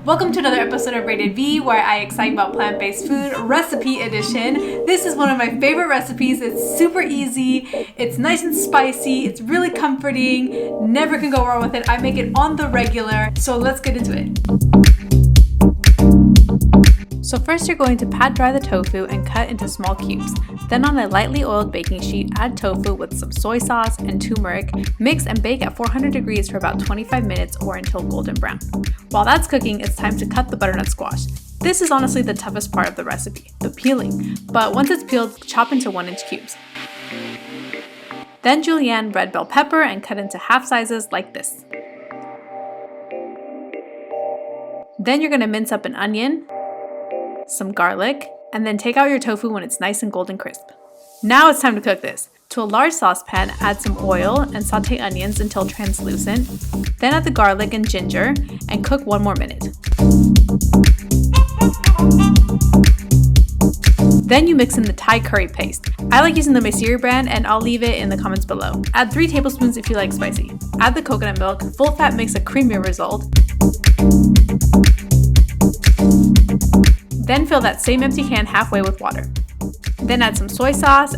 Welcome to another episode of Rated V, where I excite about plant-based food, recipe edition. This is one of my favorite recipes. It's super easy, it's nice and spicy, it's really comforting, never can go wrong with it. I make it on the regular, so let's get into it. So first you're going to pat dry the tofu and cut into small cubes. Then on a lightly oiled baking sheet, add tofu with some soy sauce and turmeric, mix and bake at 400 degrees for about 25 minutes or until golden brown. While that's cooking, it's time to cut the butternut squash. This is honestly the toughest part of the recipe, the peeling, but once it's peeled, chop into 1-inch cubes. Then julienne red bell pepper and cut into half sizes like this. Then you're going to mince up an onion, some garlic, and then take out your tofu when it's nice and golden crisp. Now it's time to cook this. To a large saucepan, add some oil and saute onions until translucent. Then add the garlic and ginger and cook 1 more minute. Then you mix in the Thai curry paste. I like using the Maesiri brand and I'll leave it in the comments below. Add 3 tablespoons if you like spicy. Add the coconut milk. Full fat makes a creamier result. Then fill that same empty can halfway with water. Then add some soy sauce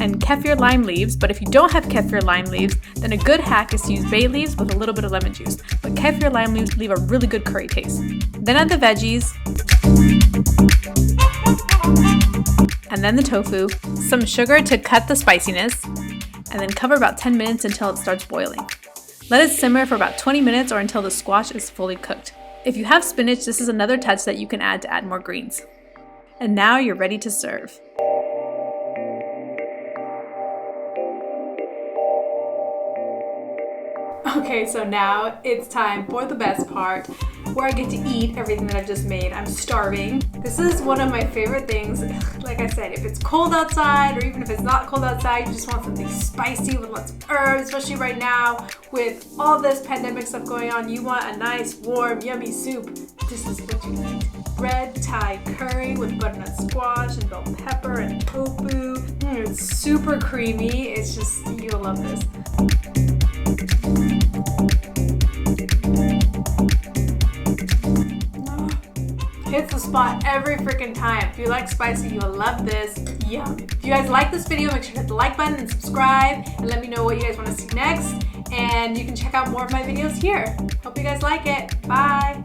and kefir lime leaves, but if you don't have kefir lime leaves, then a good hack is to use bay leaves with a little bit of lemon juice, but kefir lime leaves leave a really good curry taste. Then add the veggies, and then the tofu, some sugar to cut the spiciness, and then cover about 10 minutes until it starts boiling. Let it simmer for about 20 minutes or until the squash is fully cooked. If you have spinach, this is another touch that you can add to add more greens. And now you're ready to serve. Okay, so now it's time for the best part, where I get to eat everything that I've just made. I'm starving. This is one of my favorite things. Like I said, if it's cold outside, or even if it's not cold outside, you just want something spicy with lots of herbs, especially right now with all this pandemic stuff going on. You want a nice, warm, yummy soup. This is what you need. Red Thai curry with butternut squash and bell pepper and tofu. It's super creamy. It's just, you'll love this. Hits the spot every freaking time. If you like spicy, you'll love this. Yum. If you guys like this video, make sure to hit the like button and subscribe and let me know what you guys want to see next. And you can check out more of my videos here. Hope you guys like it. Bye.